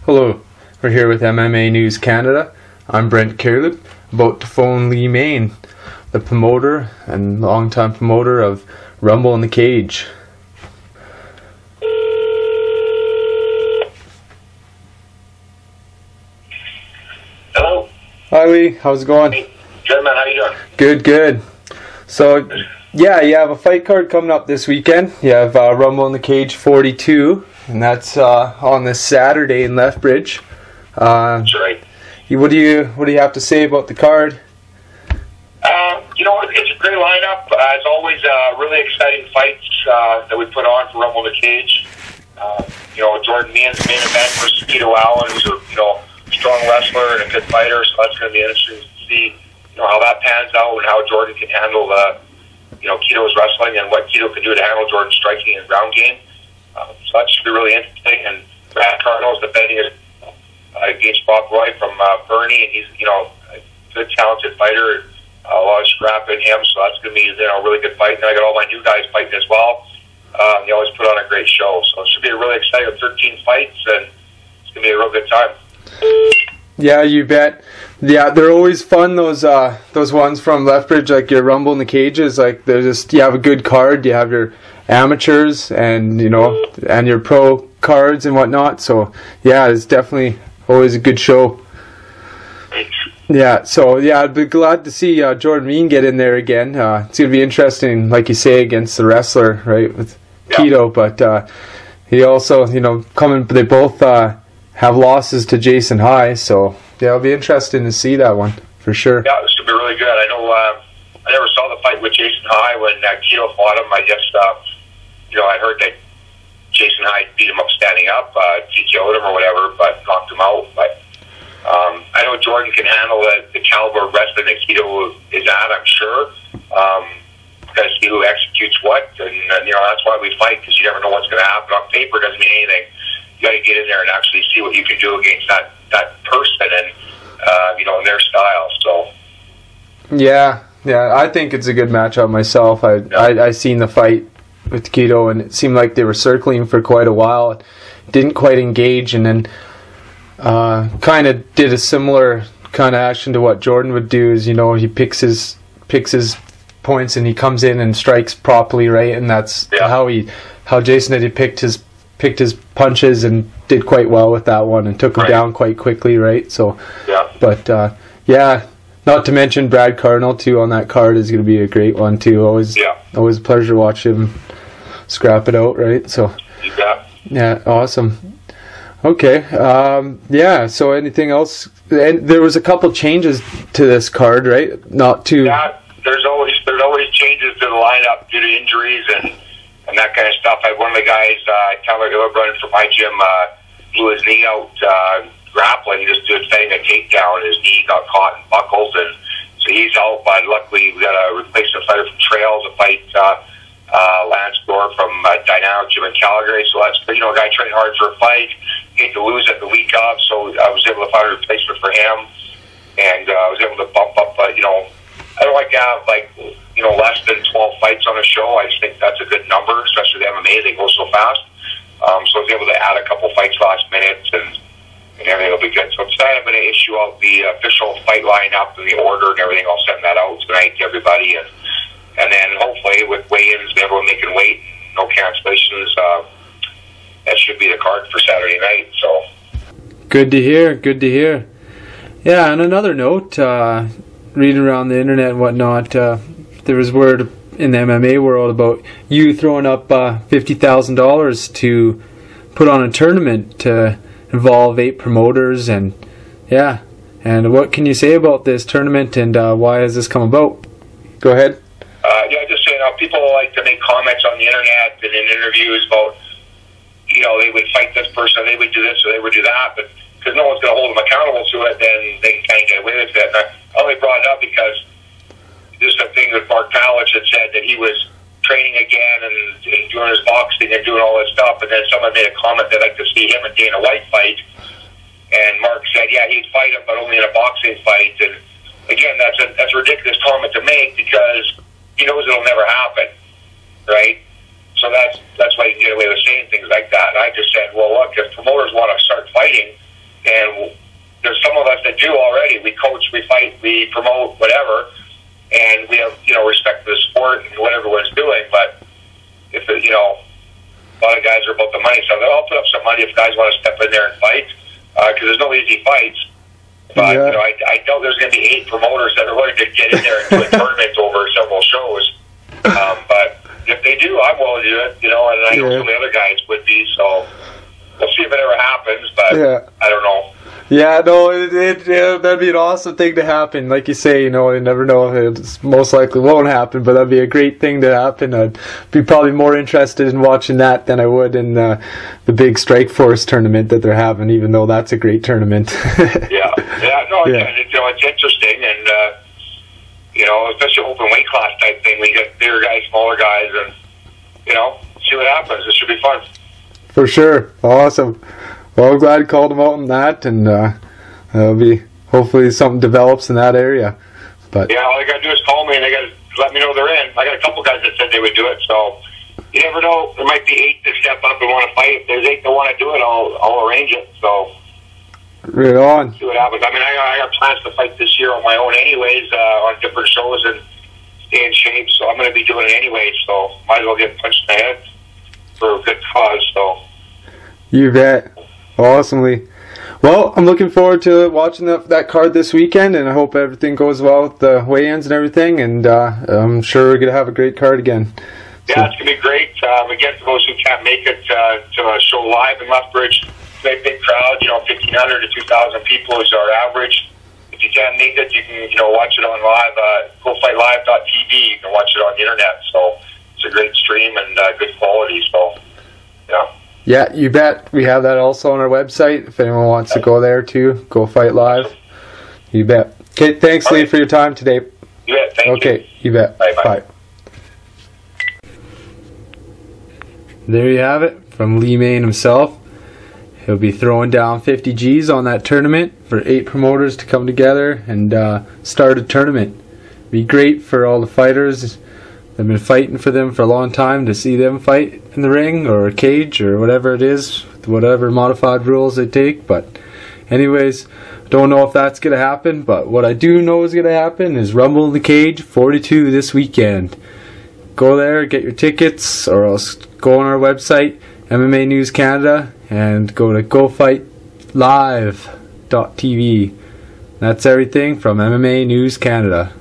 Hello, we're here with MMA News Canada. I'm Brent Carlip, about to phone Lee Main, the promoter and longtime promoter of Rumble in the Cage. Hello. Hi Lee, how's it going? Hey, good man, how you doing? Good, good. So, yeah, you have a fight card coming up this weekend. You have Rumble in the Cage 42, and that's on this Saturday in Lethbridge. That's right. What do you have to say about the card? It's a great lineup. It's always really exciting fights that we put on for Rumble in the Cage. Jordan Meehan's main event versus Keto Allen, who's a strong wrestler and a good fighter, so that's going to be interesting to see how that pans out and how Jordan can handle Keto's wrestling and what Keto can do to handle Jordan's striking and ground game. So that should be really interesting. And Brad Cardinal's defending against Bob Roy from Bernie, and he's a good, talented fighter. A lot of scrap in him, so that's going to be a really good fight. And I got all my new guys fighting as well. They always put on a great show, so it should be a really exciting 13 fights, and it's going to be a real good time. Yeah, you bet. Yeah, they're always fun, those ones from Lethbridge, like your Rumble in the Cages. Like, they're just, you have a good card, you have your amateurs and and your pro cards and whatnot. So yeah, it's definitely always a good show. Yeah, so yeah, I'd be glad to see Jordan Meehan get in there again. It's gonna be interesting, like you say, against the wrestler, right, with Keto. But he also, they both have losses to Jason High, so yeah, it'll be interesting to see that one for sure. Yeah, this should be really good. I know I never saw the fight with Jason High when Keto fought him. I just I heard that Jason High beat him up standing up, TKO'd him or whatever, but knocked him out. But I know Jordan can handle the caliber of wrestling that Keto is at, I'm sure. Because he who executes what, and that's why we fight, because you never know what's going to happen. On paper, doesn't mean anything. You got to get in there and actually see what you can do against that person and in their style. So yeah, I think it's a good matchup myself. I seen the fight with Keto, and it seemed like they were circling for quite a while. It didn't quite engage, and then kind of did a similar kind of action to what Jordan would do. Is he picks his points and he comes in and strikes properly, right? And that's how Jason did. He picked his punches and did quite well with that one and took him down quite quickly, right? So but not to mention Brad Cardinal too on that card is going to be a great one too. Always a pleasure to watch him scrap it out, right? So yeah, awesome. Okay, so anything else? And there was a couple changes to this card, right? There's always changes to the lineup due to injuries and that kind of stuff. I had one of the guys, Tyler Hillebrand from my gym, blew his knee out grappling, just defending a takedown. His knee got caught and buckled, and so he's out. But luckily, we got a replacement fighter from Trail to fight Lance Gore from Dynamic Gym in Calgary. So that's a guy training hard for a fight. Hate to lose it the week of, so I was able to find a replacement for him, and I was able to bump up. I don't like to have less than 12 fights on a show. I just think that's a good number, especially the MMA. They go so fast. So I was able to add a couple fights last minute, and everything will be good. So tonight I'm going to issue out the official fight lineup and the order and everything. I'll send that out tonight to everybody, and then hopefully with weigh-ins, everyone making weight, no cancellations. That should be the card for Saturday night. So good to hear. Yeah, on another note, reading around the internet and whatnot, there was word in the MMA world about you throwing up $50,000 to put on a tournament to involve 8 promoters, and what can you say about this tournament and why has this come about? Go ahead. Just saying, people like to make comments on the internet and in interviews about they would fight this person, or they would do this, or they would do that, but because no one's going to hold them accountable to it, then they can kind of get away with it. And I only brought it up because just a thing that Mark Palich had said that he was training again and doing his boxing and doing all this stuff, and then someone made a comment they'd like to see him and Dana White fight, and Mark said, he'd fight him, but only in a boxing fight. And again, that's a ridiculous comment to make because he knows it'll never happen, right? So that's why you can get away with saying things like that. And I just said, well, look, if promoters want to start fighting, and there's some of us that do already. We coach, we fight, we promote, whatever, and we have, respect for the sport and what everyone's doing. But if it, a lot of guys are about the money, so I'll put up some money if guys want to step in there and fight, because there's no easy fights. But Yeah. I doubt there's going to be 8 promoters that are willing to get in there and do a tournament over several shows. But if they do, I'm willing to do it. And I know some of the other guys would be. So we'll see if it ever happens. But I don't know. Yeah, no, that'd be an awesome thing to happen. Like you say, you never know. It most likely won't happen, but that'd be a great thing to happen. I'd be probably more interested in watching that than I would in the big Strike Force tournament that they're having, even though that's a great tournament. It's interesting, and especially open weight class type thing. We get bigger guys, smaller guys, and see what happens. It should be fun. For sure, awesome. Well, I'm glad you called them out on that, and it'll be hopefully something develops in that area. But yeah, all they got to do is call me, and they got to let me know they're in. I got a couple guys that said they would do it, so you never know. There might be 8 that step up and want to fight. If there's 8 that want to do it, I'll arrange it. So right on. See what happens. I mean, I got plans to fight this year on my own, anyways, on different shows and stay in shape. So I'm going to be doing it anyway. So might as well get punched in the head for a good cause. So you bet. Awesomely. Well, I'm looking forward to watching that card this weekend, and I hope everything goes well with the weigh-ins and everything, and I'm sure we're going to have a great card again. Yeah, it's going to be great. Again, for those who can't make it to a show live in Lethbridge, it's a very big crowd, 1,500 to 2,000 people is our average. If you can't make it, you can watch it on live, GoFightLive.tv. You can watch it on the internet, so it's a great stream and good quality, so yeah. Yeah, you bet. We have that also on our website. If anyone wants to go there too, Go Fight Live. You bet. Okay, thanks, Lee, for your time today. You bet. Thank you. Okay, you bet. Bye. There you have it from Lee Main himself. He'll be throwing down 50 G's on that tournament for 8 promoters to come together and start a tournament. Be great for all the fighters. I've been fighting for them for a long time to see them fight in the ring or a cage or whatever it is, whatever modified rules they take. But anyways, don't know if that's going to happen, but what I do know is going to happen is Rumble in the Cage 42 this weekend. Go there, get your tickets, or else go on our website, MMA News Canada, and go to GoFightLive.tv. That's everything from MMA News Canada.